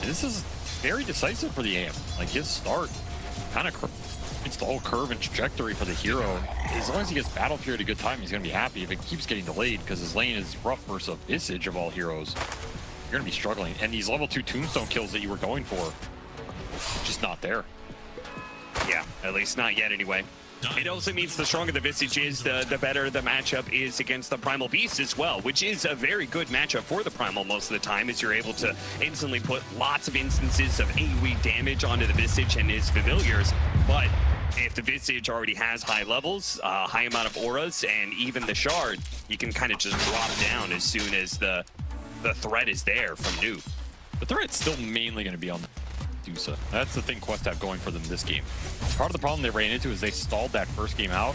And this is very decisive for the AM. Like his start kind of it's the whole curve and trajectory for the hero. As long as he gets battle period at a good time, he's going to be happy. If it keeps getting delayed, because his lane is rough versus a Visage of all heroes, you're going to be struggling. And these level 2 tombstone kills that you were going for, just not there. Yeah, at least not yet anyway. It also means the stronger the Visage is, the better the matchup is against the Primal Beast as well, which is a very good matchup for the Primal most of the time, as you're able to instantly put lots of instances of AoE damage onto the Visage and his familiars. But if the Visage already has high levels, high amount of auras, and even the Shard, you can kind of just drop down as soon as the threat is there from Noob. The threat's still mainly going to be on the Dusa. That's the thing Quest have going for them this game. Part of the problem they ran into is they stalled that first game out.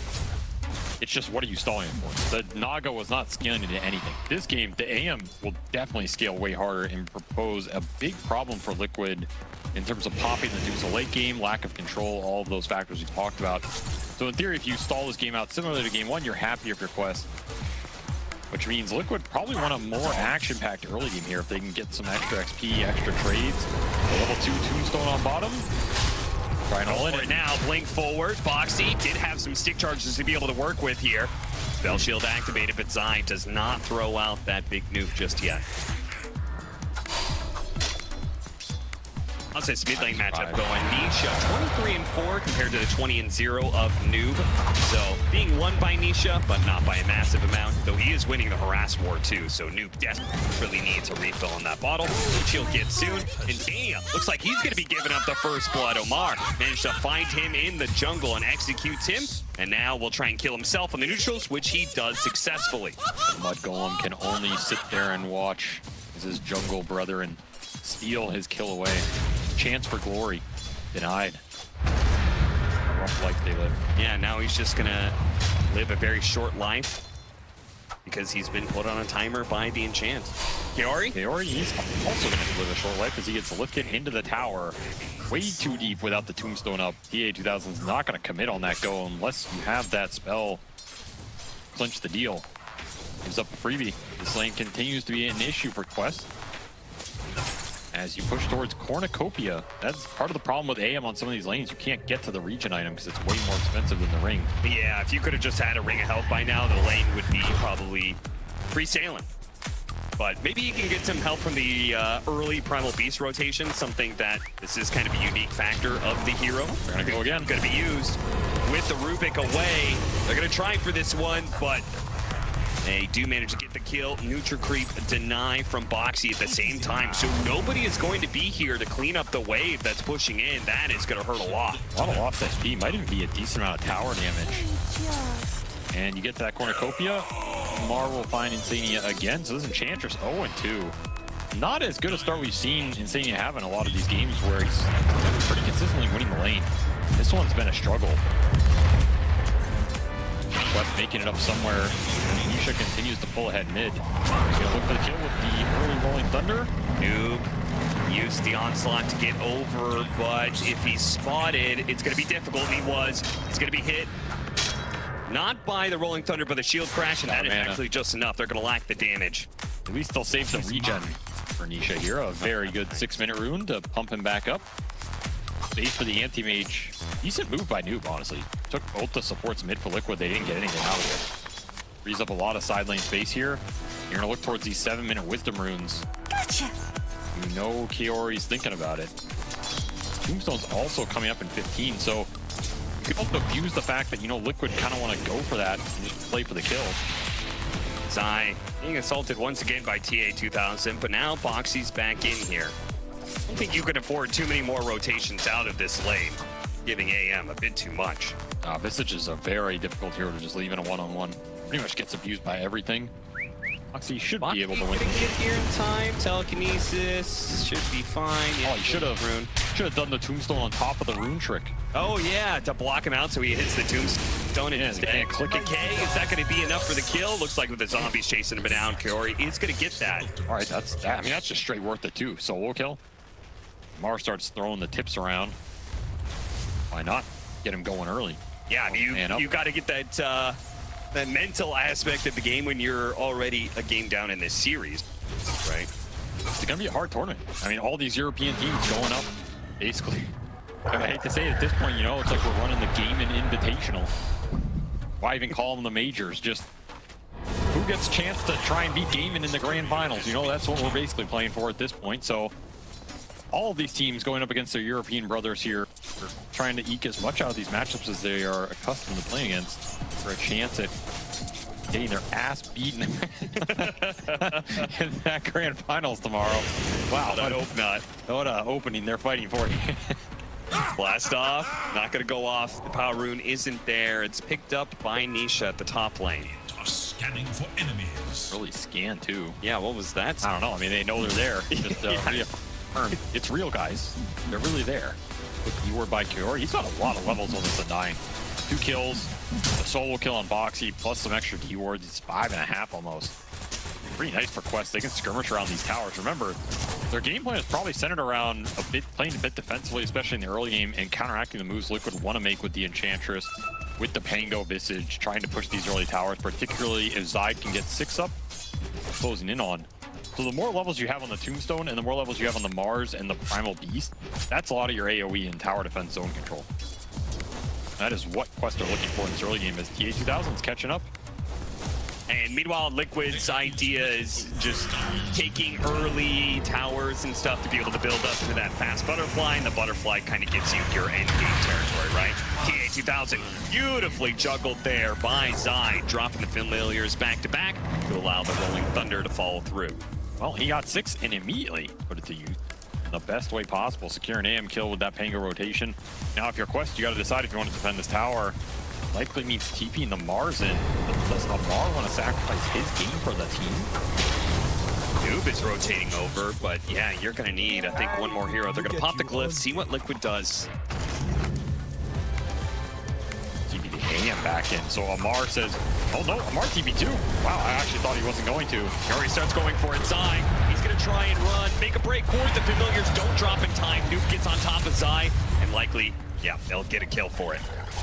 It's just, what are you stalling for? The Naga was not scaling into anything. This game, the AM will definitely scale way harder and propose a big problem for Liquid in terms of popping the Dusa late game, lack of control, all of those factors we talked about. So in theory, if you stall this game out similarly to game 1, you're happy if your Quest. Which means Liquid probably want a more action-packed early game here if they can get some extra XP, extra trades. The level 2 Tombstone on bottom. Trying all in it now. Blink forward. Boxy did have some stick charges to be able to work with here. Spell Shield activated, but Zai does not throw out that big nuke just yet. How's this mid lane matchup going? Nisha 23-4 compared to the 20-0 of Noob. So being won by Nisha, but not by a massive amount. Though he is winning the harass war too. So Noob desperately needs a refill on that bottle, which he'll get soon. And Dania looks like he's going to be giving up the first blood. Omar managed to find him in the jungle and executes him. And now we'll try and kill himself on the neutrals, which he does successfully. Mud Golem can only sit there and watch as his jungle brother and steal his kill away. Chance for glory denied. A rough life they live. Yeah, now he's just gonna live a very short life because he's been put on a timer by the enchant. Kaori? Kaori, he's also gonna live a short life as he gets lifted into the tower way too deep without the tombstone up. TA2000 is not gonna commit on that go unless you have that spell clinch the deal. Gives up a freebie. This lane continues to be an issue for Quest. As you push towards Cornucopia, that's part of the problem with AM on some of these lanes. You can't get to the regen item because it's way more expensive than the ring. Yeah, if you could have just had a ring of health by now, the lane would be probably free sailing. But maybe you can get some help from the early Primal Beast rotation, something that this is kind of a unique factor of the hero. They're gonna go again. Gonna be used with the Rubik away. They're gonna try for this one, but they do manage to get the kill. Neutral creep deny from Boxy at the same time. So nobody is going to be here to clean up the wave that's pushing in. That is going to hurt a lot. A lot of lost SP. Might even be a decent amount of tower damage. And you get to that Cornucopia. Mar will find Insania again. So this Enchantress 0-2. Not as good a start we've seen Insania have in a lot of these games where he's pretty consistently winning the lane. This one's been a struggle. Quest making it up somewhere. Nisha continues to pull ahead mid. He's gonna look for the kill with the early rolling thunder. Noob used the onslaught to get over, but if he's spotted, it's gonna be difficult. He was. He's gonna be hit. Not by the rolling thunder, but the shield crash, and that is actually just enough. They're gonna lack the damage. At least they'll save the regen for Nisha here. A very good 6-minute rune to pump him back up. Base for the anti-mage. Decent move by Noob, honestly. Took both the supports mid for Liquid. They didn't get anything out of it. Frees up a lot of side lane space here. You're gonna look towards these 7-minute wisdom runes. Gotcha. You know Kaori's thinking about it. Tombstone's also coming up in 15, so you can also abuse the fact that, you know, Liquid kind of want to go for that and just play for the kill. Zai being assaulted once again by TA2000, but now Boxy's back in here. I don't think you can afford too many more rotations out of this lane, giving AM a bit too much. Visage is a very difficult hero to just leave in a one-on-one. Pretty much gets abused by everything. Boxy should be able to win. Get here in time. Telekinesis should be fine. Oh, he should have done the tombstone on top of the rune trick. Oh yeah, to block him out so he hits the tombstone and instead click a K. Is that going to be enough for the kill? Looks like with the zombies chasing him down, Kaori is going to get that. All right, that's that. I mean, that's just straight worth it too. Solo kill. Mar starts throwing the tips around. Why not get him going early? Yeah, I mean, you got to get that mental aspect of the game when you're already a game down in this series, right? It's going to be a hard tournament. I mean, all these European teams going up, basically. I hate to say it at this point, you know, it's like we're running the game in Invitational. Why even call them the majors? Just who gets a chance to try and beat Gaiman in the grand finals? You know, that's what we're basically playing for at this point. So all of these teams going up against their European brothers here are trying to eke as much out of these matchups as they are accustomed to playing against for a chance at getting their ass beaten in that grand finals tomorrow. Wow, I hope not. What a opening they're fighting for. Blast off, not gonna go off. The power rune isn't there. It's picked up by Nisha at the top lane. Scanning for enemies. Really scan too. Yeah, what was that? I don't know. I mean, they know they're there. Just reaffirm. It's real, guys. They're really there. Good keyword by Kiori. He's got a lot of levels on this Undying. 2 kills, a solo kill on Boxy, plus some extra keywords. He's 5.5 almost. Pretty nice for Quest. They can skirmish around these towers. Remember, their game plan is probably centered around playing a bit defensively, especially in the early game, and counteracting the moves Liquid want to make with the Enchantress, with the Pango Visage, trying to push these early towers, particularly if Zide can get 6 up, closing in on. So the more levels you have on the Tombstone and the more levels you have on the Mars and the Primal Beast, that's a lot of your AoE and tower defense zone control. That is what Quest are looking for in this early game as TA2000's catching up. And meanwhile, Liquid's idea is just taking early towers and stuff to be able to build up to that fast butterfly, and the butterfly kind of gives you your end game territory, right? TA2000 beautifully juggled there by Zai, dropping the Familiars back to back to allow the Rolling Thunder to follow through. Well, he got 6 and immediately put it to use in the best way possible. Secure an AM kill with that Pango rotation. Now, if you're Quest, you got to decide if you want to defend this tower. Likely means TPing the Mars in. Does Amar want to sacrifice his game for the team? Noob is rotating over, but yeah, you're going to need, I think, one more hero. They're going to pop the glyph, see what Liquid does. TP the AM back in. So Amar says, oh no, Amar TP too. Wow, I actually thought he wasn't going to. Yuri starts going for it. Zai, he's going to try and run, make a break for the Familiars. Don't drop in time. Noob gets on top of Zai, and likely, yeah, they'll get a kill for it.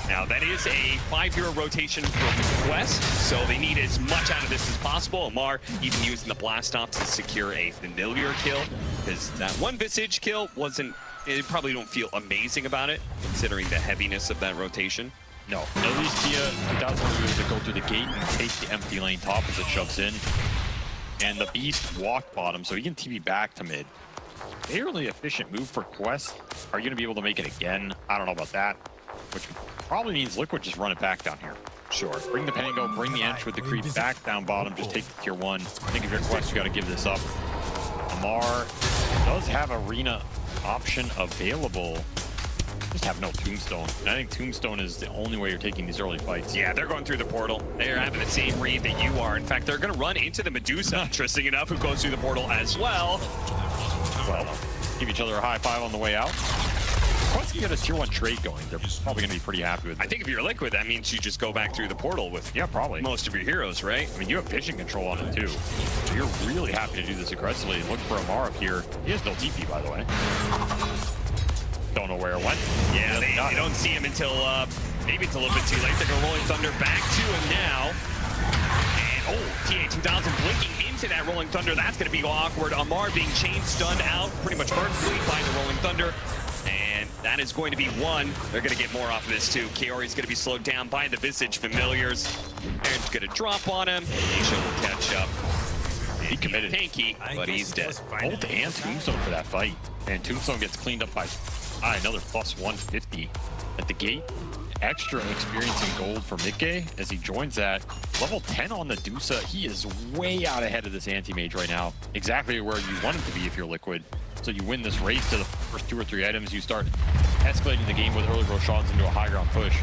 Now, that is a 5-hero rotation from Quest, so they need as much out of this as possible. Amar even using the blast off to secure a Familiar kill, because that one Visage kill wasn't, you probably don't feel amazing about it, considering the heaviness of that rotation. No, at least Tia 2000 was able to go through the gate and take the empty lane top as it shoves in. And the Beast walked bottom, so he can TP back to mid. Fairly efficient move for Quest. Are you going to be able to make it again? I don't know about that. Which probably means Liquid just run it back down here. Sure. Bring the Pango, bring the Ench with the creep back down bottom, just take the tier 1. I think if you're Quest, you got to give this up. Amar does have arena option available. Just have no Tombstone. And I think Tombstone is the only way you're taking these early fights. Yeah, they're going through the portal. They're having the same read that you are. In fact, they're going to run into the Medusa, interesting enough, who goes through the portal as well. Well, give each other a high five on the way out. Once you get a tier 1 trade going, they're probably going to be pretty happy with it. I think if you're Liquid, that means you just go back through the portal with probably most of your heroes, right? I mean, you have vision control on it too. So you're really happy to do this aggressively and look for Amar up here. He has no TP, by the way. Don't know where it went. Yeah, they don't see him until maybe it's a little bit too late. They're going to Rolling Thunder back to him now. And TA2000 blinking into that Rolling Thunder. That's going to be awkward. Amar being chain stunned out pretty much perfectly by the Rolling Thunder. And that is going to be 1. They're going to get more off of this too. Kiori's going to be slowed down by the Visage Familiars. They're going to drop on him. Nisha will catch up. He committed. Tanky, but he's dead. Ult and Tombstone for that fight. And Tombstone gets cleaned up by another plus 150 at the gate. Extra experience in gold for Mikke as he joins that. Level 10 on the Dusa. He is way out ahead of this anti-mage right now. Exactly where you want him to be if you're Liquid. So you win this race to the first 2 or 3 items. You start escalating the game with early Roshans into a high ground push.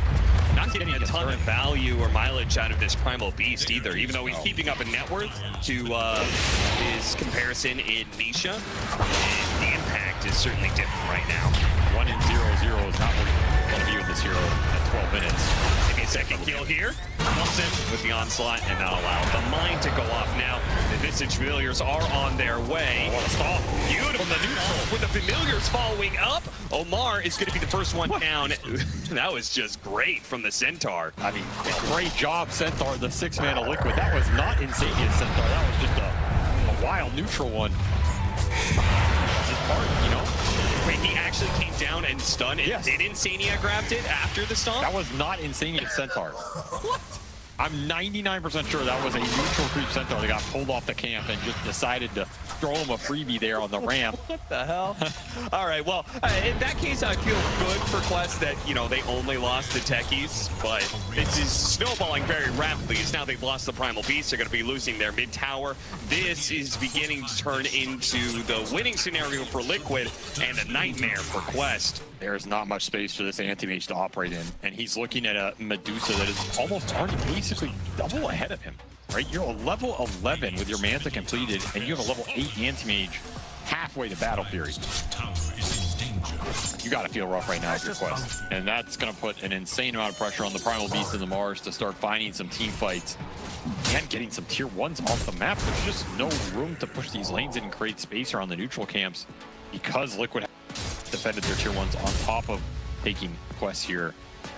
Not getting a ton of value or mileage out of this Primal Beast either, even though he's keeping up a net worth to his comparison in Nisha. And the impact is certainly different right now. 1 and 0-0 is not what you want to be with this hero at 12 minutes. Maybe a second kill here. Comes in with the onslaught and not allow the mine to go off now. The Visage Familiars are on their way. What a stop. Beautiful. The neutral with the Familiars following up. Omar is going to be the first one down. That was just great from the Centaur. I mean, great job, Centaur, the 6-mana Liquid. That was not Insania's Centaur. That was just a wild neutral one. down and stun. And Yes. did Insania grabbed it after the stomp? That was not Insania Centaur. What? I'm 99% sure that was a neutral creep Centaur that got pulled off the camp and just decided to throw him a freebie there on the ramp. What the hell? All right, well, in that case, I feel good for Quest that, you know, they only lost the techies, but this is snowballing very rapidly as now they've lost the Primal Beast. They're going to be losing their mid tower. This is beginning to turn into the winning scenario for Liquid and a nightmare for Quest. There's not much space for this anti-mage to operate in, and he's looking at a Medusa that is almost already basically double ahead of him, right? You're a level 11 with your Manta completed, and you have a level 8 anti-mage halfway to Battle Fury. Tower is in danger. You gotta feel rough right now with your Quest, and that's gonna put an insane amount of pressure on the Primal Beast and the Mars to start finding some team fights and getting some tier 1s off the map. There's just no room to push these lanes in and create space around the neutral camps because Liquid defended their tier 1s on top of taking Quest here.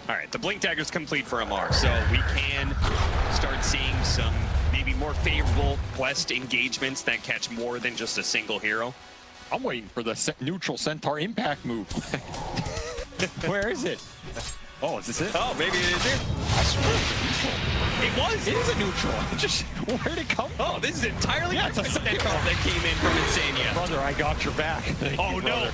All right, the Blink Dagger's complete for Amar, so we can start seeing some maybe more favorable Quest engagements that catch more than just a single hero. I'm waiting for the neutral Centaur impact move. Where is it? Oh, is this it? Oh, maybe it is it. I swear it's a neutral. It was. It is a neutral. Just where'd it come from? Oh, this is entirely Yeah, it's a different Centaur. that came in from Insania. Brother, I got your back. Thank Oh you, no! brother.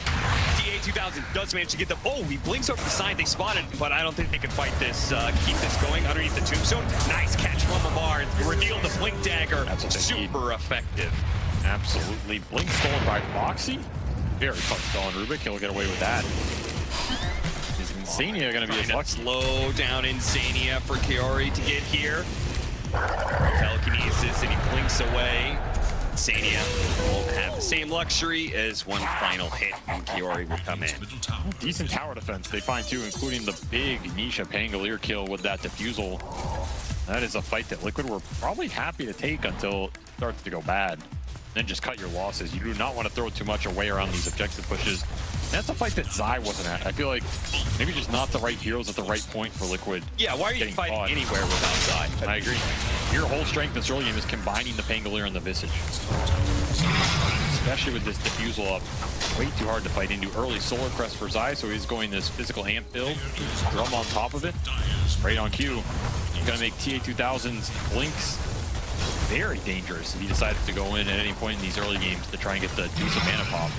DA2000 does manage to get the. Oh, he blinks over the side. They spotted, but I don't think they can fight this. Keep this going underneath the tombstone. Nice catch from Amar. Revealed the Blink Dagger. That's what they need. Super effective. Absolutely. Blink stolen by Foxy. Very tough spell on Rubik. He'll get away with that. Is Insania going to be as Trying to lucky? slow down Insania for Kiori to get here. Telekinesis, and he blinks away. Insania won't have the same luxury as one final hit, and Kiori will come in. Middle tower. Decent tower defense they find too, including the big Nisha Pangolier kill with that defusal. That is a fight that Liquid were probably happy to take until it starts to go bad. Then just cut your losses. You do not want to throw too much away around these objective pushes. That's a fight that Zai wasn't at. I feel like maybe just not the right heroes at the right point for Liquid. Yeah, why are you Getting fighting caught. anywhere without Zai? I agree. Your whole strength this early game is combining the Pangolier and the Visage. Especially with this diffusal up. Way too hard to fight into. Early Solar Crest for Zai, so he's going this physical amp build. Drum on top of it. Right on cue. He's gonna make TA2000's blinks very dangerous if he decides to go in at any point in these early games to try and get the deuce of mana pop.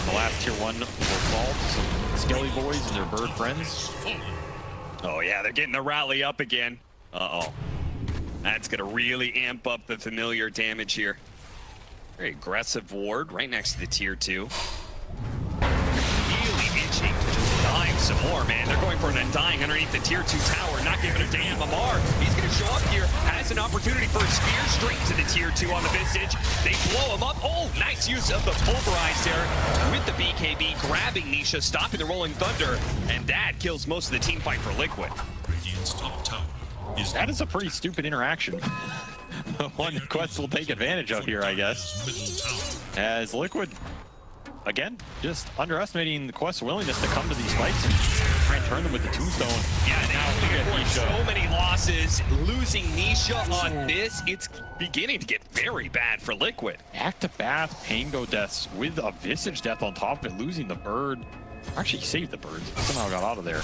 The last tier 1 will fall to some Skelly boys and their bird friends. Oh yeah, they're getting the rally up again. Uh-oh. That's gonna really amp up the familiar damage here. Very aggressive ward right next to the tier 2. Really itching to just dive some more, man. They're going for an undying underneath the tier 2 tower, not giving a damn. Amar, he's gonna show up here, has an opportunity for a spear straight to the tier 2 on the Visage. They blow him up. Oh, nice use of the pulverize there with the BKB, grabbing Nisha, stopping the Rolling Thunder, and that kills most of the team fight for Liquid. Radiant's top tower is That is a pretty stupid interaction. One Quest will take advantage of here, I guess. middle tower. As Liquid, again, just underestimating the Quest's willingness to come to these fights and try and turn them with the tombstone. Yeah, now look at with Nisha. so many losses, losing Nisha on this, it's beginning to get very bad for Liquid. Back-to-back Pango deaths with a Visage death on top of it, losing the bird. Actually, he saved the birds. Somehow got out of there.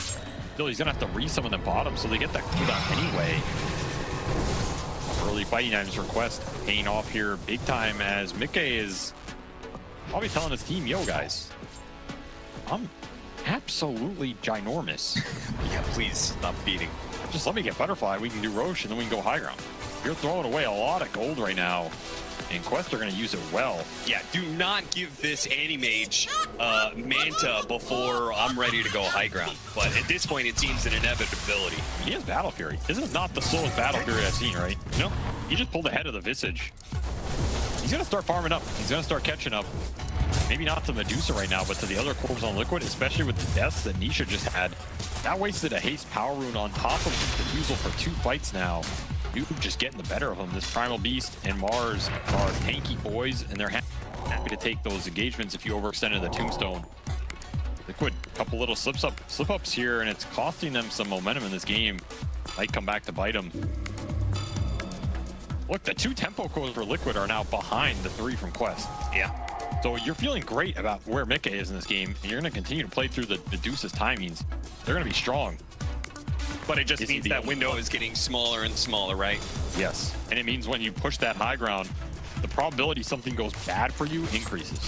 Still, he's going to have to resummon the bottom, so they get that cooldown anyway. Early fighting items for Quest paying off here big time as Mickey is probably telling his team, yo, guys, I'm absolutely ginormous. Yeah, please stop beating. Just let me get Butterfly, we can do Roche, and then we can go high ground. You're throwing away a lot of gold right now, and Quest are going to use it well. Yeah, do not give this Animage Manta before I'm ready to go high ground. But at this point, it seems an inevitability. He has Battle Fury. This is not the slowest Battle Fury I've seen, right? No, He just pulled ahead of the Visage. He's going to start farming up. He's going to start catching up. Maybe not to Medusa right now, but to the other cores on Liquid, especially with the deaths that Nisha just had. That wasted a haste power rune on top of the defusal for 2 fights now. Dude just getting the better of him. This Primal Beast and Mars are tanky boys, and they're happy to take those engagements if you overextended the tombstone. Liquid, a couple little slip-ups here, and it's costing them some momentum in this game. Might come back to bite them. Look, the 2 tempo cores for Liquid are now behind the 3 from Quest. yeah. So you're feeling great about where Mika is in this game, and you're going to continue to play through the Medusa's timings. They're going to be strong. But it just means that window is getting smaller and smaller, right? Yes. And it means when you push that high ground, the probability something goes bad for you increases.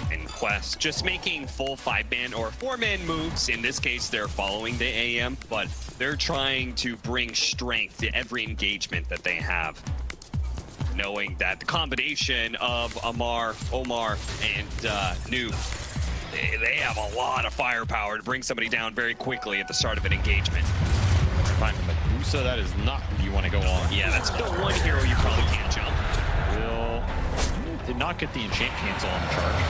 And Quest just making full 5-man or 4-man moves. In this case, they're following the AM, but they're trying to bring strength to every engagement that they have. Knowing that the combination of Omar, and Noob, they have a lot of firepower to bring somebody down very quickly at the start of an engagement. Find Medusa, that is not who you want to go on. Yeah, that's the one hero you probably can't jump. Will did not get the enchant cancel on the charge.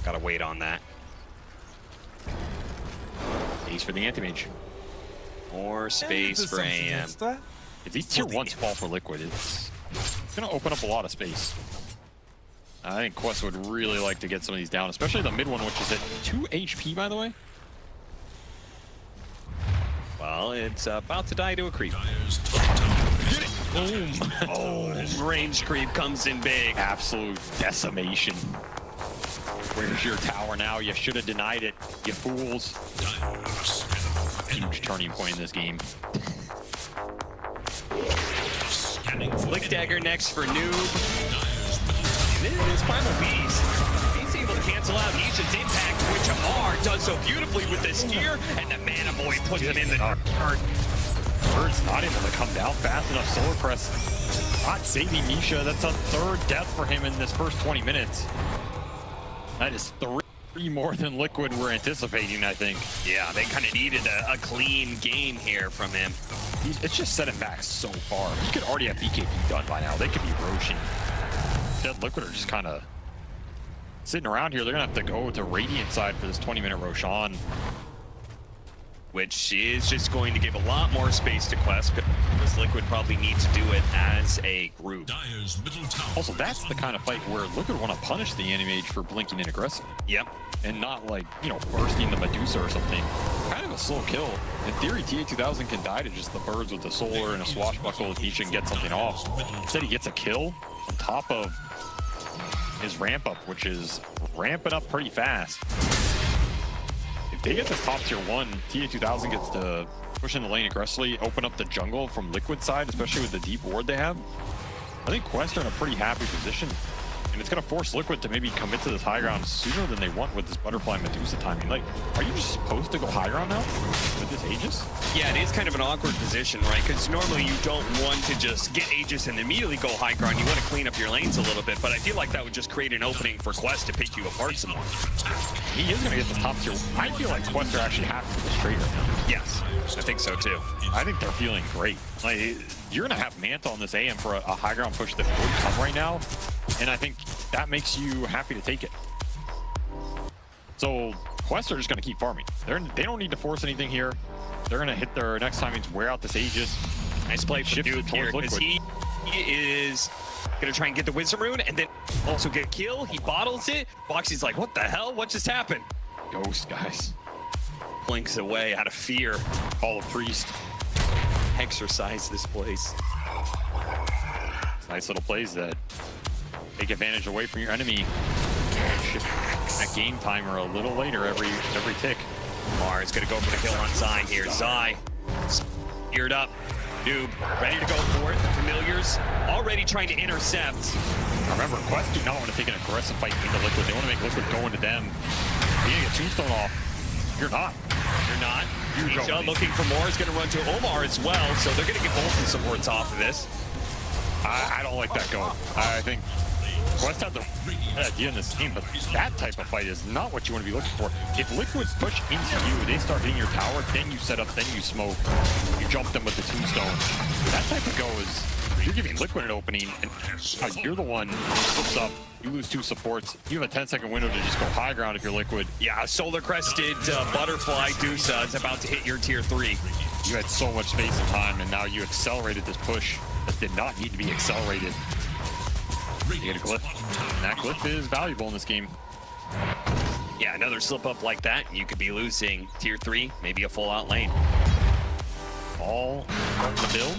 Gotta wait on that. Ace for the anti-mage. More space for AM. If these tier 1s fall for Liquid, it's going to open up a lot of space. I think Quest would really like to get some of these down, especially the mid one, which is at 2 HP, by the way. Well, it's about to die to a creep. Dire's top tower is Boom! Oh, range creep comes in big. Absolute decimation. Where's your tower now? You should have denied it, you fools. Huge turning point in this game. Flick dagger next for Noob. This Primal Beast, he's able to cancel out Nisha's impact, which Amar does so beautifully with this tier, and the Mana Boy puts him in the dark. Bird's not able to come down fast enough. Solar Crest not saving Nisha. That's a 3rd death for him in this first 20 minutes. That is 3 more than Liquid were anticipating, I think. Yeah, they kind of needed a clean game here from him. It's just set him back so far. He could already have BKB done by now. They could be Roshan. Dead Liquid are just kind of sitting around here. They're going to have to go to Radiant side for this 20-minute Roshan. Which is just going to give a lot more space to Quest, because Liquid probably need to do it as a group. Dire's middle tower. Also, that's the kind of fight where Liquid want to punish the anti-mage for blinking in aggressive. Yep. And not like, you know, bursting the Medusa or something. Kind of a slow kill. In theory, TA2000 can die to just the birds with the solar and a swashbuckle if he should get something off. Instead, he gets a kill on top of his ramp up, which is ramping up pretty fast. If they get this top tier 1, TA2000 gets to push in the lane aggressively, open up the jungle from Liquid side, especially with the deep ward they have. I think Quest are in a pretty happy position. And it's going to force Liquid to maybe commit to this high ground sooner than they want with this Butterfly Medusa timing. Like, are you just supposed to go high ground now with this Aegis? Yeah, it is kind of an awkward position, right? Because normally you don't want to just get Aegis and immediately go high ground. You want to clean up your lanes a little bit, but I feel like that would just create an opening for Quest to pick you apart some more. He is going to get this top tier. I feel like Quest are actually happy with this trade right now. Yes, I think so too. I think they're feeling great. Like, you're going to have Manta on this AM for a high ground push that would come right now. And I think that makes you happy to take it. So Quest are just going to keep farming. They don't need to force anything here. They're going to hit their next timings, wear out this Aegis. Nice play from Duke here, because he is going to try and get the Wisdom Rune and then also get a kill. He bottles it. Boxy's like, what the hell? What just happened? Ghost, guys. Blinks away out of fear. Call of Priest. Exercise this place. Nice little plays that take advantage away from your enemy. That game timer a little later every tick. Mars gonna go for the kill on Zai here. Zai geared up. Noob ready to go for it. The Familiars already trying to intercept. Remember, Quest do not want to take an aggressive fight into Liquid. They want to make Liquid go into them. You're gonna get Tombstone off. You're not. You're not. Nisha looking for more is gonna run to Omar as well, so they're gonna get both the supports off of this. I don't like that going. I think Quest had the idea in this game, but that type of fight is not what you want to be looking for. If Liquid push into you, they start hitting your tower, then you set up, then you smoke, you jump them with the Tombstone. That type of go is, you're giving Liquid an opening, and you're the one who slips up, you lose 2 supports, you have a 10-second window to just go high ground if you're Liquid. Yeah, Solar Crested Butterfly Dusa is about to hit your tier 3. You had so much space and time, and now you accelerated this push that did not need to be accelerated. You get a glyph, and that glyph is valuable in this game. Yeah, another slip up like that, you could be losing tier 3, maybe a full out lane. All of the build.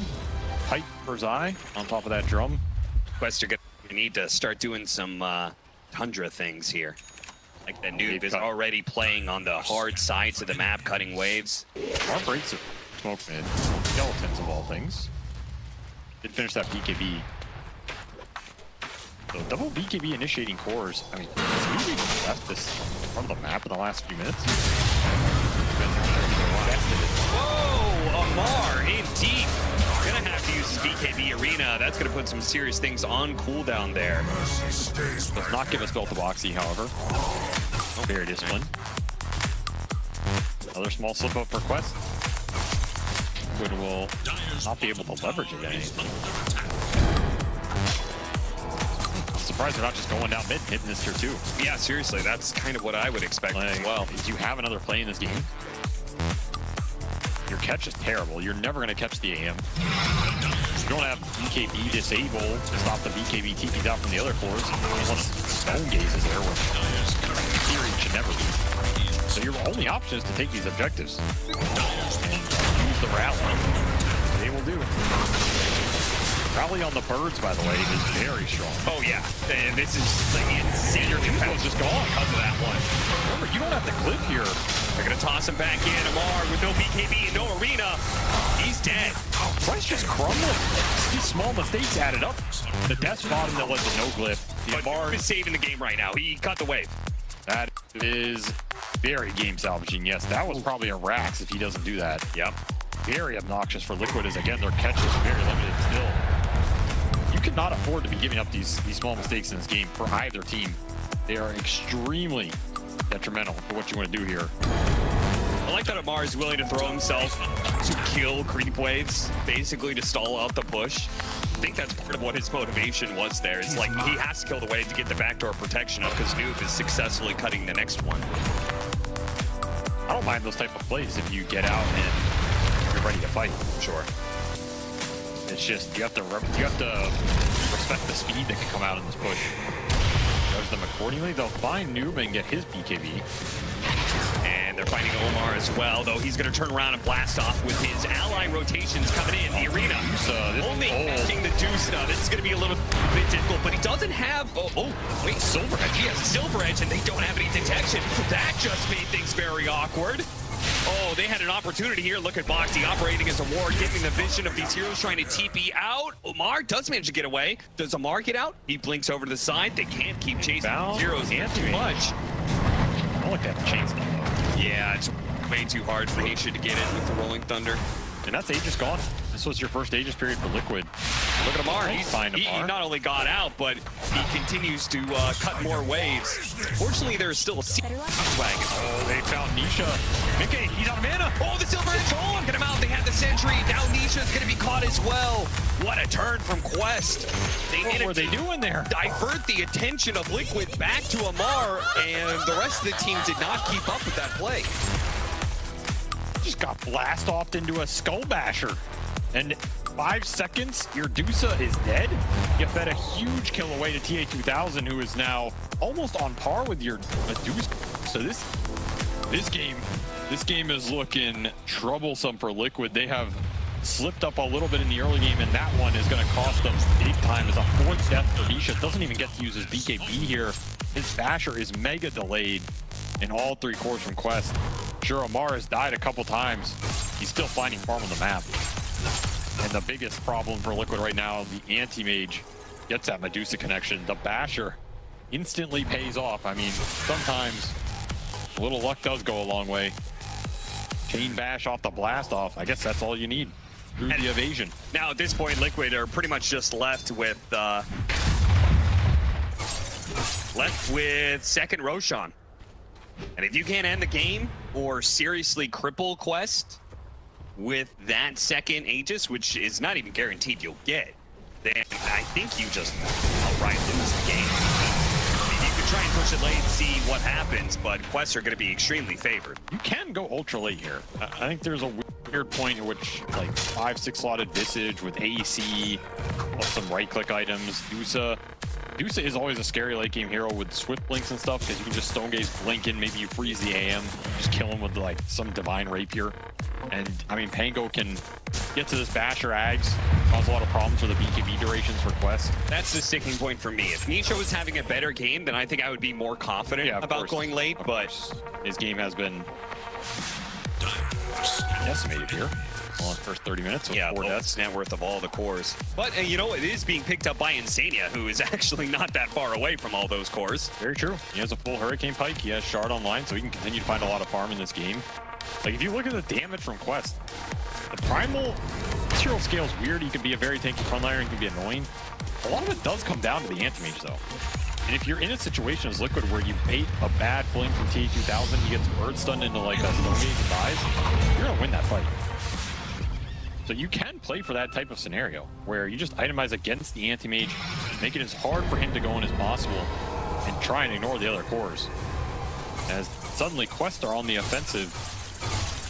tight for Zai on top of that drum. Quest are gonna need to start doing some Tundra things here. Like the noob is already playing on the hard sides of the map, cutting waves. Our breaks of smoke mid. Skeletons of all things. Did finish that BKB. So double BKB initiating cores. I mean, has he even left this front of the map in the last few minutes? Whoa, Amar in deep. Gonna have to use his BKB arena. That's gonna put some serious things on cooldown there. Does not give us belt to Boxy, however. Very disciplined. Another small slip up for Quest. Wood will not be able to leverage it anything. I'm surprised they're not just going down mid and hitting this tier 2. Yeah, seriously, that's kind of what I would expect as well. Do you have another play in this game? Your catch is terrible. You're never going to catch the AM. You don't have BKB disable to stop the BKB TP'd out from the other cores. Unless Stone Gaze is there, which in theory should never be. So your only option is to take these objectives. And use the rally. They will do it. Rally on the birds, by the way, is very strong. Oh yeah, and this is like insane. Your Juco's just gone because of that one. Remember, you don't have to clip here. They're gonna toss him back in. Amar with no BKB and no arena. He's dead. Price just crumbling. These small mistakes added up. The death bottom that led to no glyph. The But Amar is saving the game right now. He cut the wave. That is very game salvaging. Yes, that was probably a Rax if he doesn't do that. Yep. Very obnoxious for Liquid as, again, their catch is very limited still. You cannot afford to be giving up these small mistakes in this game for either team. They are extremely detrimental for what you want to do here. I like that Amar is willing to throw himself to kill creep waves, basically to stall out the push. I think that's part of what his motivation was there. It's like he has to kill the wave to get the backdoor protection up because Noob is successfully cutting the next one. I don't mind those type of plays if you get out and you're ready to fight. Sure. It's just you have to respect the speed that can come out in this push. Judge them accordingly. They'll find Noob and get his BKB. And they're finding Omar as well, though he's going to turn around and blast off with his ally rotations coming in. The arena only catching the Deuce. This is going to be a little bit difficult, but he doesn't have... wait, Silver Edge. He has Silver Edge, and they don't have any detection. That just made things very awkward. Oh, they had an opportunity here. Look at Boxy operating as a ward, getting the vision of these heroes trying to TP out. Omar does manage to get away. Does Omar get out? He blinks over to the side. They can't keep chasing these heroes too much. I don't like that chance though. Yeah, it's way too hard for Nisha to get in with the Rolling Thunder. And that's Aegis gone. This was your first Aegis period for Liquid. Look at Amar. He not only got out, but he continues to cut more waves. Fortunately, there's still a wagon. Oh, they found Nisha. Mickey, he's out of mana. Oh, the Silver Edge. Oh, get him out. They had the Sentry. Now Nisha's going to be caught as well. What a turn from Quest. What were they doing there? Divert the attention of Liquid back to Amar, and the rest of the team did not keep up with that play. Just got blast offed into a skull basher. And 5 seconds, your Dusa is dead. You fed a huge kill away to TA2000, who is now almost on par with your Medusa. So this game is looking troublesome for Liquid. They have slipped up a little bit in the early game, and that one is going to cost them big time. As a 4th death for Nisha, doesn't even get to use his BKB here. His basher is mega delayed in all 3 cores from Quest. Sure, Amar has died a couple times. He's still finding farm on the map. And the biggest problem for Liquid right now, the anti-mage gets that Medusa connection. The basher instantly pays off. I mean, sometimes a little luck does go a long way. Chain bash off the blast off. I guess that's all you need through the evasion. Now at this point, Liquid are pretty much just left with second Roshan. And if you can't end the game or seriously cripple Quest with that second Aegis, which is not even guaranteed you'll get, then I think you just outright lose the game. I mean, you could try and push it late and see what happens, but Quests are going to be extremely favored. You can go ultra late here. I think there's a weird point in which, like, 5-6 slotted Visage with AEC, plus some right-click items, Dusa. Dusa is always a scary late game hero with swift blinks and stuff because you can just stone gaze blink in, maybe you freeze the AM, just kill him with like some divine rapier. And I mean, Pango can get to this basher ags, cause a lot of problems for the BKB durations for Quest. That's the sticking point for me. If Nisha was having a better game, then I think I would be more confident about going late, but his game has been decimated here. Well, in the first 30 minutes with 4 deaths. Net worth of all the cores. But you know, it is being picked up by Insania, who is actually not that far away from all those cores. Very true. He has a full Hurricane Pike. He has Shard online, so he can continue to find a lot of farm in this game. Like, if you look at the damage from Quest, the Primal, this hero scale is weird. He can be a very tanky frontliner and can be annoying. A lot of it does come down to the anti-mage, though. And if you're in a situation as Liquid where you bait a bad blink from TA2000, he gets bird stunned into like a stone gauge and dies, you're gonna win that fight. So you can play for that type of scenario where you just itemize against the anti-mage, make it as hard for him to go in as possible, and try and ignore the other cores. As suddenly Quest are on the offensive.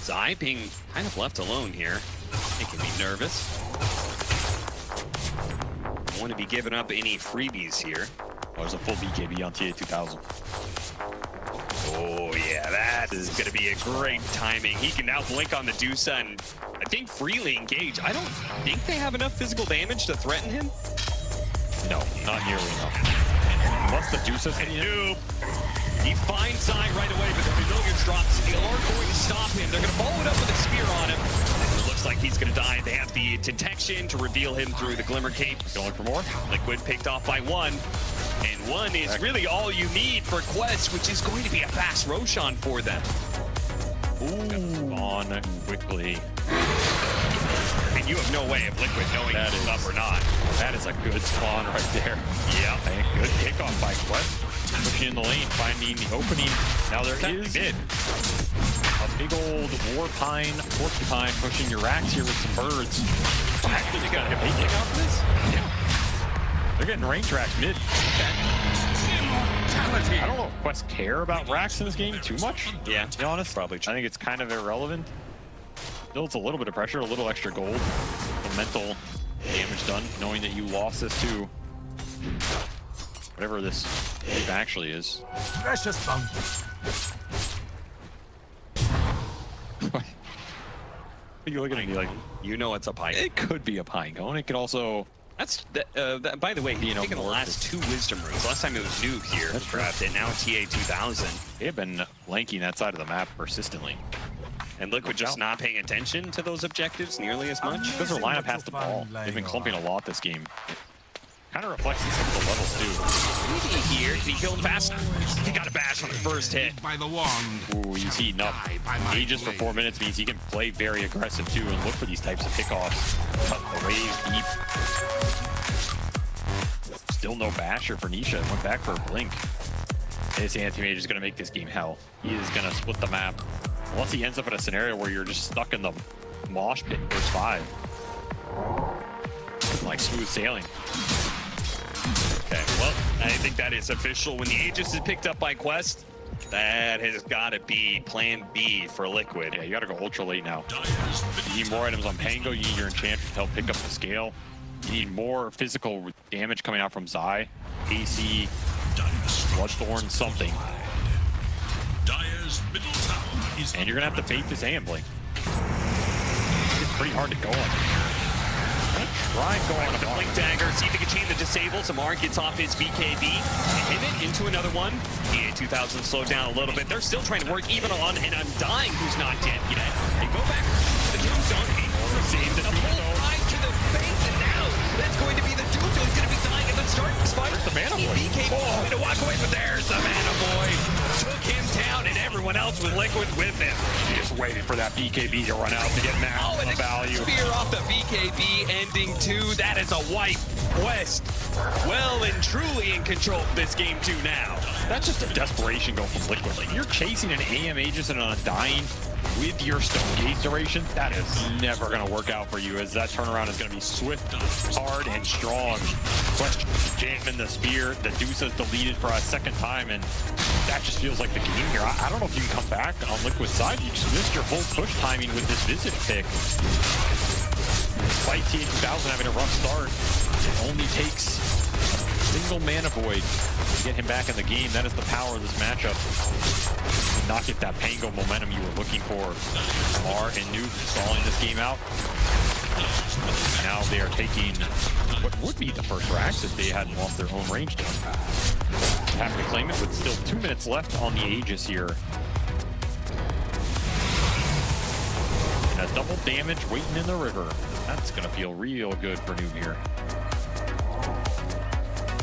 Zai being kind of left alone here, making me nervous. Don't want to be giving up any freebies here. Oh, there's a full BKB on TA2000. Oh yeah, that is going to be a great timing. He can now blink on the Dusa and I think freely engage. I don't think they have enough physical damage to threaten him. No, not nearly enough. Plus the Dusa's hitting him. He finds Zai right away, but the Pavilions drops. They are going to stop him. They're going to follow it up with a spear on him. It looks like he's going to die. They have the detection to reveal him through the Glimmer Cape. Going for more. Liquid picked off by one. And one is really all you need for Quest, which is going to be a fast Roshan for them. Ooh, on quickly. And you have no way of Liquid knowing that is up or not. That is a good spawn right there. Yeah. A good kickoff by Quest. Pushing in the lane, finding the opening. Now there is a big old Warpine, Porcupine pushing your racks here with some birds. Actually, they got a bait kick off this? Yeah. They're getting range racks mid. I don't know if Quest care about racks in this game too much. Yeah, to be honest. Probably true. I think it's kind of irrelevant. Builds a little bit of pressure, a little extra gold. The mental damage done, knowing that you lost this to whatever this tape actually is. Precious bone. You're looking at me like, you know it's a pike. it could be a pine cone. It could also. That's by the way, he's taken the last 2 wisdom runes. Last time it was Nuke here, trapped it. Now TA2000. They have been flanking that side of the map persistently. And Liquid just not paying attention to those objectives nearly as much. Because their lineup has the ball. They've been clumping a lot this game. Kind of reflects in some of the levels too. Maybe here, did he kill him fast? He got a bash on the first hit. By the wand. Ooh, he's heating up. Ages for 4 minutes means he can play very aggressive too and look for these types of pickoffs. Cut the waves deep. Still no basher for Nisha. Went back for a blink. This anti-mage is going to make this game hell. He is going to split the map. Unless he ends up in a scenario where you're just stuck in the mosh pit in first 5. Like smooth sailing. Okay, well, I think that is official. When the Aegis is picked up by Quest, that has got to be plan B for Liquid. Yeah, you got to go ultra late now. You need more items on Pango. You need your Enchantress to help pick up the scale. You need more physical damage coming out from Zai, AC, Bloodthorn, something. And you're going to have to bait this AM blink. It's pretty hard to go on. Try and go on the blink dagger, see if he can chain the disable. Samar gets off his BKB and hit it into another one. TA2000 slowed down a little bit. They're still trying to work even on an Undying who's not dead yet. They go back to the tombstone. Save the full ride to the face, and now that's going to be the tombstone. He's going to be dying at the start of this fight. Where's the mana boy? BKB to walk away, but there's the mana boy. Took him down, and everyone else with Liquid with him. He just waited for that BKB to run out to get max and value. Spear off the BKB, ending 2. That is a wipe. Quest well and truly in control of this game 2 now. That's just a desperation go from Liquid. Like, you're chasing an AM Aegis and an Undying with your stone gaze duration. That is never going to work out for you, as that turnaround is going to be swift, hard, and strong. Quest jamming the spear. The Dusa's deleted for a second time, and that just feels like the game here. I don't know if you can come back on Liquid's side. You just missed your whole push timing with this Visage pick. Despite TA2000 having a rough start, it only takes single mana void to get him back in the game. That is the power of this matchup. To not get that Pango momentum you were looking for. Mar and Noob stalling this game out. Now they are taking what would be the first racks if they hadn't lost their own range down. Have to claim it with still 2 minutes left on the Aegis here. And a double damage waiting in the river. That's gonna feel real good for Noob here.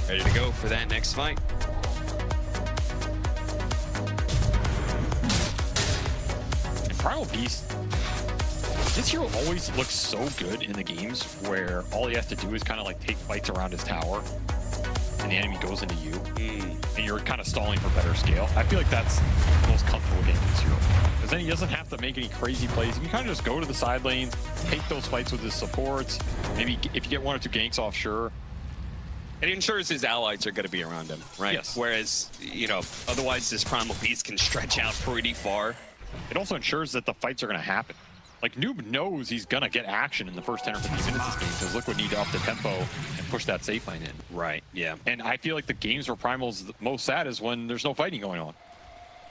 Ready to go for that next fight. And Primal Beast, this hero always looks so good in the games where all he has to do is kind of like take fights around his tower and the enemy goes into you and you're kind of stalling for better scale. I feel like that's the most comfortable game this hero. Because then he doesn't have to make any crazy plays. He can kind of just go to the side lanes, take those fights with his supports. Maybe if you get 1 or 2 ganks off, sure. It ensures his allies are going to be around him, right? Yes. Whereas, you know, otherwise this Primal Beast can stretch out pretty far. It also ensures that the fights are going to happen. Like, Noob knows he's going to get action in the first 10 or 15 minutes of this game because Liquid need to up the tempo and push that safe line in. Right, yeah. And I feel like the games where Primal's the most sad is when there's no fighting going on.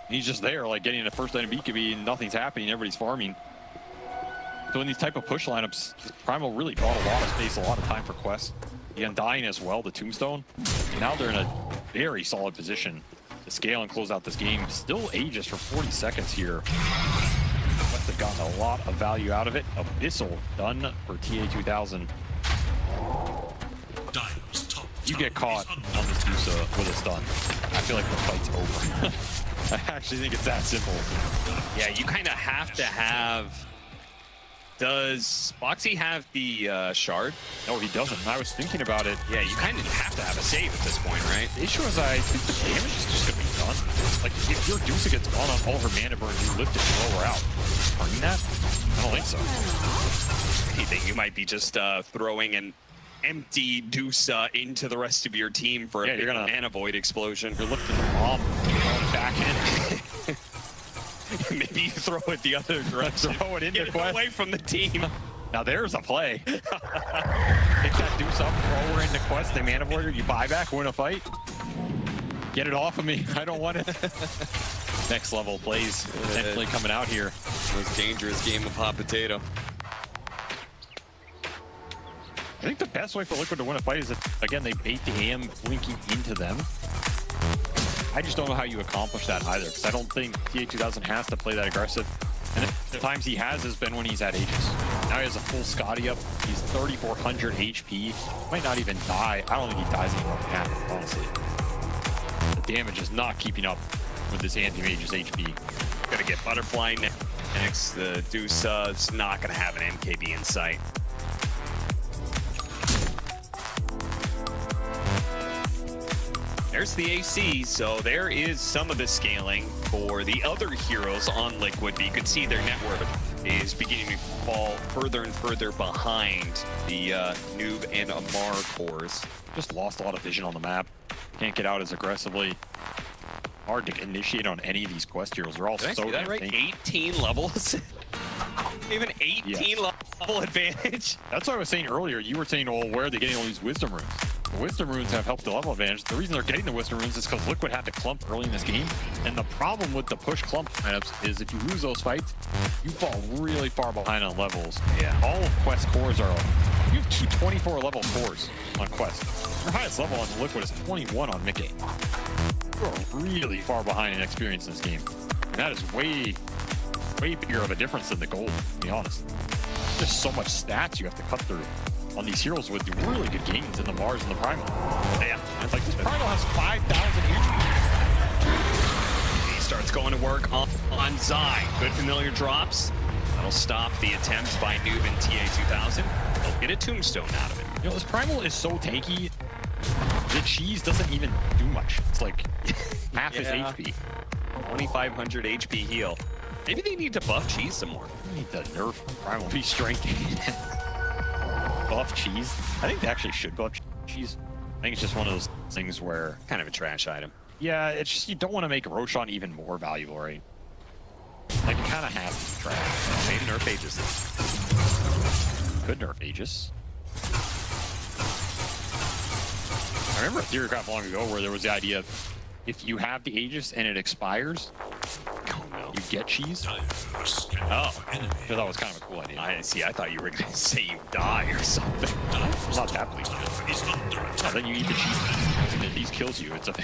And he's just there, like, getting a first item BKB and nothing's happening, everybody's farming. So in these type of push lineups, Primal really bought a lot of space, a lot of time for quests. The Undying as well, the Tombstone. And now they're in a very solid position to scale and close out this game. Still Aegis for 40 seconds here. Must have gotten a lot of value out of it. Abyssal done for TA2000. Dire's top You get tower caught is under on this Dusa with a stun, I feel like the fight's over. I actually think it's that simple. Yeah, you kind of have to have... Does Boxy have the shard? No, he doesn't. I was thinking about it. Yeah, you kind of have to have a save at this point, right? The issue is I think the damage is just going to be done. Like, if your Dusa gets gone on all her mana burn, you lift it and lower out. Turning that? I don't think so. You think you might be just throwing an empty Dusa into the rest of your team for a big mana void explosion. You're lifting the bomb, going back in. Maybe you throw it the other direction. Throw it into Get it Quest. away from the team. Now there's a play. Pick that Deuce up, throw her into Quest, they mana void her, you buy back, win a fight. Get it off of me. I don't want it. Next level plays potentially coming out here. Most dangerous game of hot potato. I think the best way for Liquid to win a fight is if, again, they bait the AM blinking into them. I just don't know how you accomplish that either, because I don't think TA2000 has to play that aggressive. And the times he has been when he's had Aegis. Now he has a full Scotty up. He's 3,400 HP. Might not even die. I don't think he dies anymore than half, honestly. The damage is not keeping up with this anti-mage's HP. Gonna get Butterfly next. The Dusa is not gonna have an MKB in sight. There's the AC, so there is some of the scaling for the other heroes on Liquid, but you can see their net worth is beginning to fall further and further behind the Noob and Amar cores. Just lost a lot of vision on the map. Can't get out as aggressively. Hard to initiate on any of these quest heroes. They're all Did I so see that right? 18 levels? Even 18 level advantage. That's what I was saying earlier. You were saying, well, where are they getting all these wisdom runes? The wisdom runes have helped the level advantage. The reason they're getting the wisdom runes is because Liquid had to clump early in this game. And the problem with the push clump lineups is if you lose those fights, you fall really far behind on levels. Yeah. All of Quest cores are, you have 24 level cores on Quest. Your highest level on Liquid is 21 on Mickey. You're really far behind in experience in this game. And that is way bigger of a difference than the gold, to be honest. There's so much stats you have to cut through on these heroes with really good gains in the Mars and the Primal. Yeah, it's like this Primal has 5,000 HP. He starts going to work on Zai. Good familiar drops. That'll stop the attempts by Noob and TA2000. He'll get a tombstone out of it. You know, this Primal is so tanky, the cheese doesn't even do much. It's like half his HP. 2,500 HP heal. Maybe they need to buff cheese some more. They need to nerf Primal be strength. Buff cheese? I think they actually should buff cheese. I think it's just one of those things where... Kind of a trash item. Yeah, it's just you don't want to make Roshan even more valuable, right? Like, it kind of has to be trash. Maybe nerf Aegis. Could nerf Aegis. I remember a theory crap long ago where there was the idea of if you have the Aegis and it expires, you get cheese. Oh, Because that was kind of a cool idea. I see. I thought you were gonna say you die or something. It's not that bleak. No, then you eat the cheese. And if these kills you, it's a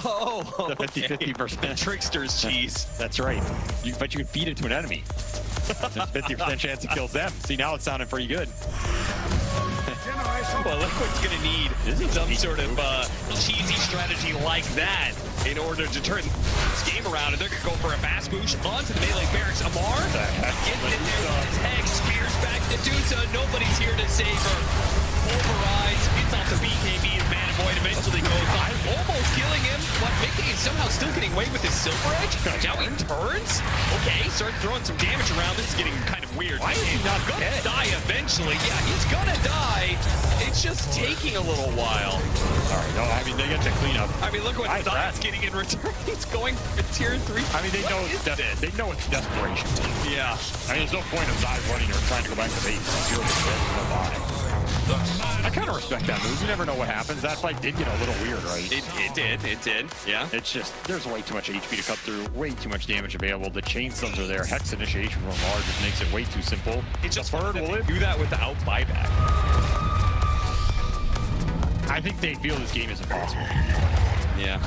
Oh, the 50-50%. trickster's cheese. That's right. But you can feed it to an enemy. There's a 50% chance it kills them. See, now it's sounding pretty good. Well, Liquid's gonna need some sort of cheesy strategy like that in order to turn this game around, and they're gonna go for a fast push onto the melee barracks. Amar getting in there with his hex, spears back to Medusa. Nobody's here to save her. Pulverize, gets off the BKB, and Man Void eventually goes on, almost killing him, but Mickey is somehow still getting away with his Silver Edge. Now he turns. Okay, start throwing some damage around. This is getting kind of weird. Why is he not gonna dead? die eventually? Yeah, he's gonna die. It's just taking a little while. Sorry, no, I mean, they get to clean up. I mean, look what Zion's getting in return. He's going for tier 3. I mean, they know it's they know it's desperation. Yeah. I mean, there's no point of Zai running or trying to go back to base. Zero to buy. I kind of respect that move. You never know what happens. That fight did get a little weird, right? It did. Yeah. It's just, there's way too much HP to cut through, way too much damage available. The chain stuns are there. Hex initiation from Lamar just makes it way too simple. It's just Bird will live. do that without buyback. I think they feel this game is impossible. Yeah,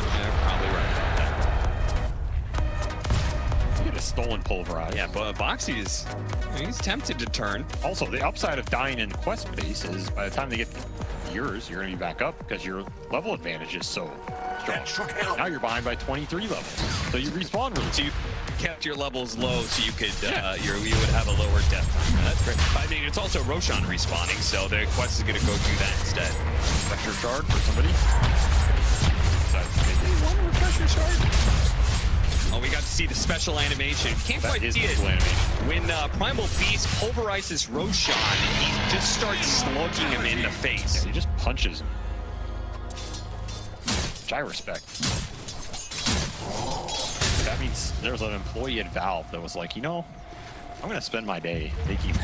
probably right. Get a stolen pulverize. Yeah, but Boxy he's tempted to turn. Also, the upside of dying in quest base is by the time they get yours, you're going to be back up because your level advantage is so strong. Now you're behind by 23 levels, so you respawn really. So you kept your levels low so you could you would have a lower death time. That's great. I mean, it's also Roshan respawning, so the quest is going to go do that instead. Pressure shard for somebody. One refresher shard. Oh, we got to see the special animation. Can't That quite is see it. the animation. When Primal Beast pulverizes Roshan, he just starts slugging him in the face. He just punches him. Which I respect. That means there's an employee at Valve that was like, you know, I'm going to spend my day making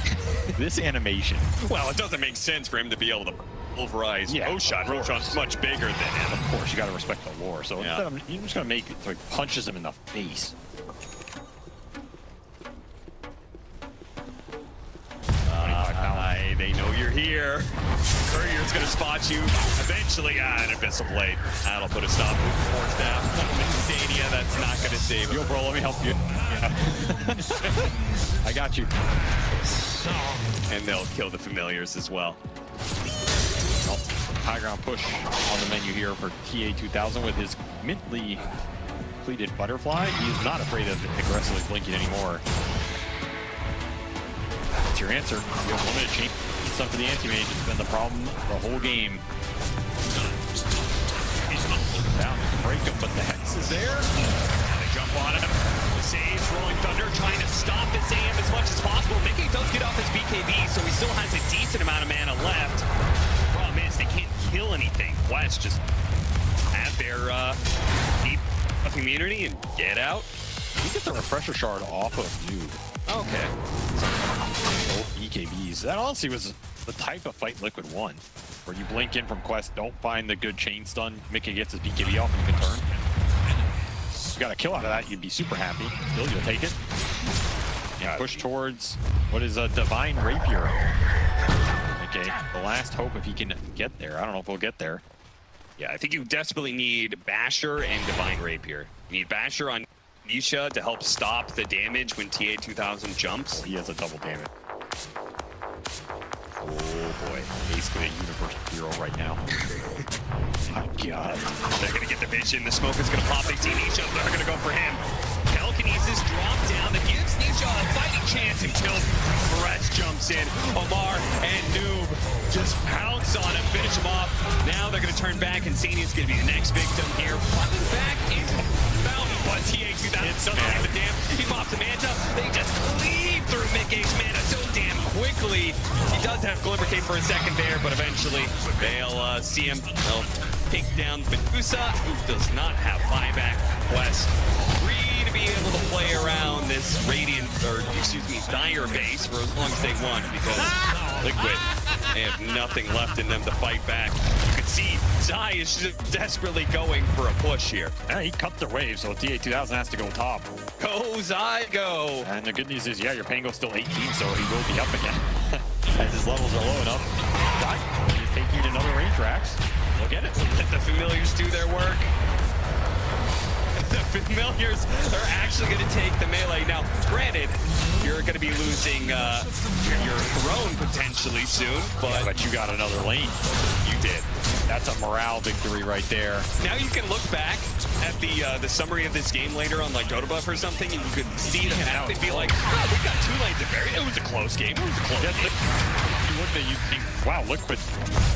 this animation. Well, it doesn't make sense for him to be able to pulverize Roshan. Roshan's much bigger than him. Of course, you got to respect the lore. So Yeah. instead you're just going to make it so he punches him in the face. They know you're here. Courier's gonna spot you. Eventually, an Abyssal Blade. That'll put a stop. Force down. Stania, that's not gonna save him. Yo, bro, let me help you. I got you. And they'll kill the familiars as well. Well, high ground push on the menu here for TA2000 with his mintly pleated butterfly. He is not afraid of aggressively blinking anymore. That's your answer. You have limited chain stuff for the anti-mage. It's been the problem the whole game. Down to break him, but the Hex is there. They jump on him. The Saves, Rolling Thunder, trying to stop this AM as much as possible. Mickey does get off his BKB, so he still has a decent amount of mana left. Problem is, they can't kill anything. Quest just have their deep immunity and get out. You get the refresher shard off of you. Okay. Both BKBs. That honestly was the type of fight Liquid won, where you blink in from Quest, don't find the good chain stun, Mickey gets his BKB off and you can turn. If you got a kill out of that, you'd be super happy. Bill, you'll take it. Yeah, push towards what is a Divine Rapier. Okay, the last hope if he can get there. I don't know if we'll get there. Yeah, I think you desperately need Basher and Divine Rapier. You need Basher on Nisha to help stop the damage when TA2000 jumps. He has a double damage. Oh boy, He's a universe hero right now. My God. They're gonna get the vision. The smoke is gonna pop. They see Nisha. They're gonna go for him. Telekinesis drop down. That gives Nisha a fighting chance until Fresh jumps in. Omar and Noob just pounce on him, finish him off. Now they're gonna turn back, and Sania's gonna be the next victim here. Popping back into Fountain, but TA2000 doesn't have a damn. He pops a Manta. They just cleave through Mickey's mana so damn quickly. He does have Glimmer Cape for a second there, but eventually they'll see him. They'll take down Medusa, who does not have buyback. Quest free to to be able to play around this Radiant, or excuse me, Dire base for as long as they want, because Liquid, they have nothing left in them to fight back. You can see Zai is just desperately going for a push here. Yeah, he cut their wave, so TA2000 has to go top. Go Zai, go! And the good news is, yeah, your Pango's still 18, so he will be up again. As his levels are low enough. Zai is taking another range racks. Look at it. Let the familiars do their work. The familiars are actually going to take the melee. Now, granted, you're going to be losing your throne potentially soon, But you got another lane. you did. That's a morale victory right there. Now you can look back at the summary of this game later on like Dota Buff or something, and you could see the map and be like, oh, we got 2 lanes of barrier. It was a close game. It was a close game. You look at you think, wow, Liquid,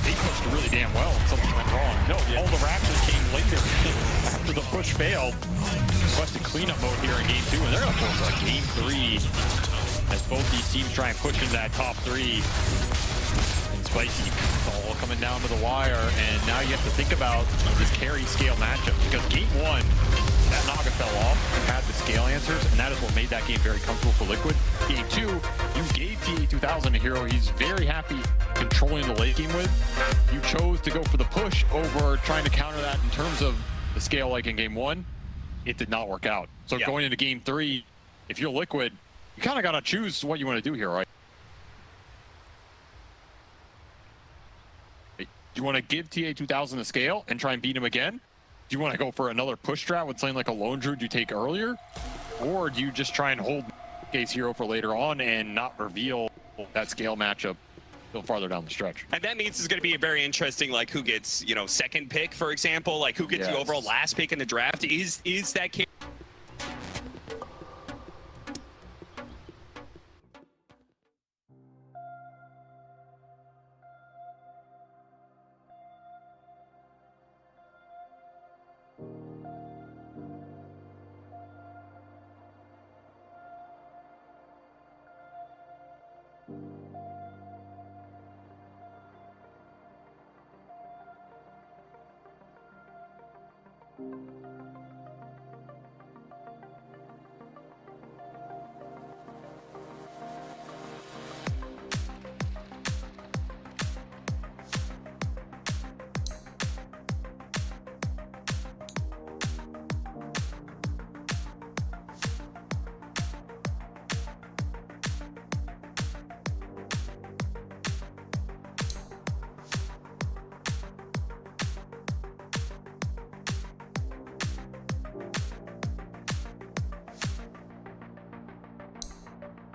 they pushed really damn well and something went wrong. No, all the Raptors came later after the push failed. Requested cleanup mode here in game 2, and they're going to force like game 3 as both these teams try and push into that top 3. And Spicy all coming down to the wire, and now you have to think about this carry scale matchup, because game 1, that Naga fell off and had the scale answers, and that is what made that game very comfortable for Liquid. Game 2, you gave TA2000 a hero he's very happy controlling the late game with. You chose to go for the push over trying to counter that in terms of the scale like in game 1. It did not work out. So going into game 3, if you're Liquid, you kind of got to choose what you want to do here, right? Do you want to give TA2000 a scale and try and beat him again? Do you want to go for another push strat with something like a Lone Druid you take earlier? Or do you just try and hold Case Hero for later on and not reveal that scale matchup till farther down the stretch? And that means it's going to be a very interesting, like, who gets, you know, second pick, for example, like who gets the overall last pick in the draft. Is that case?